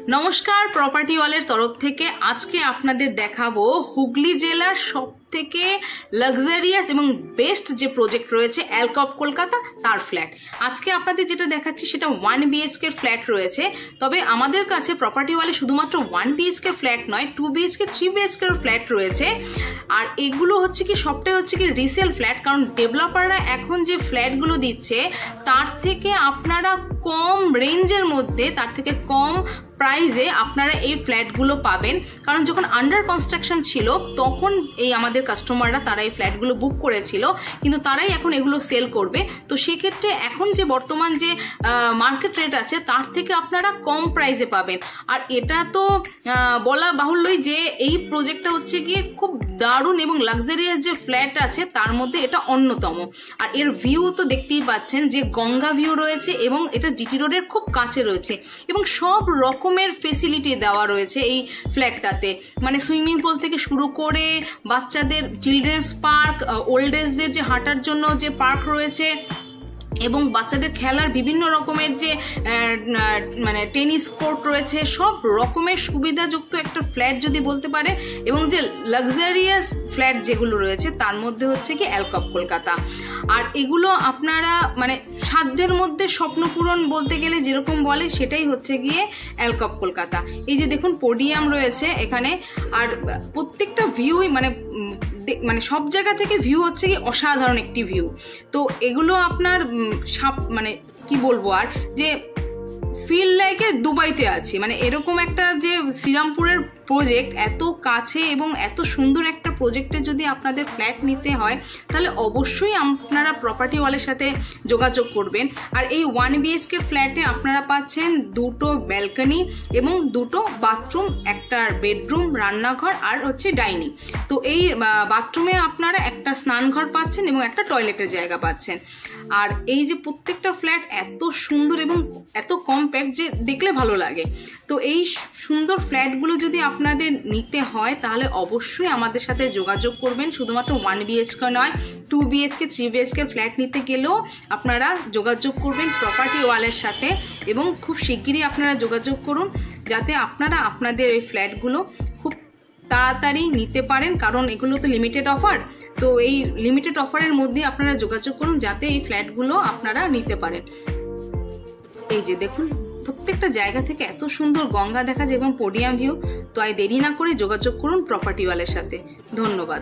नमस्कार प्रॉपर्टी वालेर तरफ থেকে আজকে আপনাদের দেখাবো হুগলি জেলার সবথেকে লাক্সারিয়াস এবং বেস্ট যে প্রজেক্ট রয়েছে অ্যালকপ কলকাতা তার ফ্ল্যাট। আজকে আপনাদের যেটা দেখাচ্ছি সেটা 1 BHK ফ্ল্যাট রয়েছে। তবে আমাদের কাছে প্রপার্টি ওয়ালে শুধুমাত্র 1 BHK ফ্ল্যাট নয়, 2 BHK 3 BHK ফ্ল্যাট রয়েছে। আর এগুলো হচ্ছে কি সবটাই হচ্ছে কি রিসেল ফ্ল্যাট, কারণ ডেভেলপাররা এখন যে ফ্ল্যাটগুলো দিচ্ছে তার থেকে আপনারা কম রেঞ্জের মধ্যে, তার থেকে কম প্রাইজে আপনারা এই ফ্ল্যাটগুলো পাবেন। কারণ যখন আন্ডার কনস্ট্রাকশন ছিল তখন এই আমাদের কাস্টমাররা তারা এই ফ্ল্যাটগুলো বুক করেছিল, কিন্তু তারাই এখন এগুলো সেল করবে। তো সেক্ষেত্রে এখন যে বর্তমান যে মার্কেট রেট আছে তার থেকে আপনারা কম প্রাইজে পাবেন। আর এটা তো বলা বাহুল্যই যে এই প্রজেক্টটা হচ্ছে গিয়ে খুব দারুণ এবং লাক্সারিয়াস যে ফ্ল্যাট আছে তার মধ্যে এটা অন্যতম। আর এর ভিউ তো দেখতেই পাচ্ছেন যে গঙ্গা ভিউ রয়েছে এবং এটা জিটি রোডের খুব কাছে রয়েছে এবং সব রকমের ফেসিলিটি দেওয়া রয়েছে এই ফ্ল্যাটটাতে। মানে সুইমিং পুল থেকে শুরু করে বাচ্চাদের চিলড্রেন্স পার্ক, ওল্ড এজদের যে হাঁটার জন্য যে পার্ক রয়েছে এবং বাচ্চাদের খেলার বিভিন্ন রকমের যে মানে টেনিস কোর্ট রয়েছে, সব রকমের সুবিধাযুক্ত একটা ফ্ল্যাট যদি বলতে পারে। এবং যে লাক্সারিয়াস ফ্ল্যাট যেগুলো রয়েছে তার মধ্যে হচ্ছে কি অ্যালকপ কলকাতা। আর এগুলো আপনারা মানে সাধ্যের মধ্যে স্বপ্ন পূরণ বলতে গেলে যেরকম বলে সেটাই হচ্ছে গিয়ে অ্যালকপ কলকাতা। এই যে দেখুন পোডিয়াম রয়েছে এখানে, আর প্রত্যেকটা ভিউই মানে সব জায়গা থেকে ভিউ হচ্ছে কি অসাধারণ একটি ভিউ। তো এগুলো আপনার মানে কি বলবো আর যে ফিল লাইকে দুবাইতে আছি, মানে এরকম একটা যে শ্রীরামপুরের প্রজেক্ট এত কাছে এবং এত সুন্দর একটা প্রজেক্টে যদি আপনাদের ফ্ল্যাট নিতে হয় তাহলে অবশ্যই আপনারা প্রপার্টি ওয়ালের সাথে যোগাযোগ করবেন। আর এই 1 BHK ফ্ল্যাটে আপনারা পাচ্ছেন 2টো ব্যালকনি এবং 2টো বাথরুম, একটা বেডরুম, রান্নাঘর আর হচ্ছে ডাইনিং। তো এই বাথরুমে আপনারা একটা স্নানঘর পাচ্ছেন এবং একটা টয়লেটের জায়গা পাচ্ছেন। আর এই যে প্রত্যেকটা ফ্ল্যাট এত সুন্দর এবং এত কম্প্যাক্ট যে দেখলে ভালো লাগে। তো এই সুন্দর ফ্ল্যাটগুলো যদি আপনাদের নিতে হয় তাহলে অবশ্যই আমাদের সাথে যোগাযোগ করবেন। শুধুমাত্র 1 BHK নয়, 2 BHK 3 BHK ফ্ল্যাট নিতে গেলেও আপনারা যোগাযোগ করবেন প্রপার্টি ওয়ালের সাথে এবং খুব শিগগিরই আপনারা যোগাযোগ করুন যাতে আপনারা আপনাদের এই ফ্ল্যাটগুলো খুব তাড়াতাড়ি নিতে পারেন, কারণ এগুলো তো লিমিটেড অফার। তো এই লিমিটেড অফারের মধ্যে আপনারা যোগাযোগ করুন যাতে এই ফ্ল্যাটগুলো আপনারা নিতে পারেন। এই যে দেখুন প্রত্যেকটা জায়গা থেকে এত সুন্দর গঙ্গা দেখা যায় এবং পোডিয়াম ভিউ। তো দেরি না করে যোগাযোগ করুন প্রপার্টি ওয়ালের সাথে। ধন্যবাদ।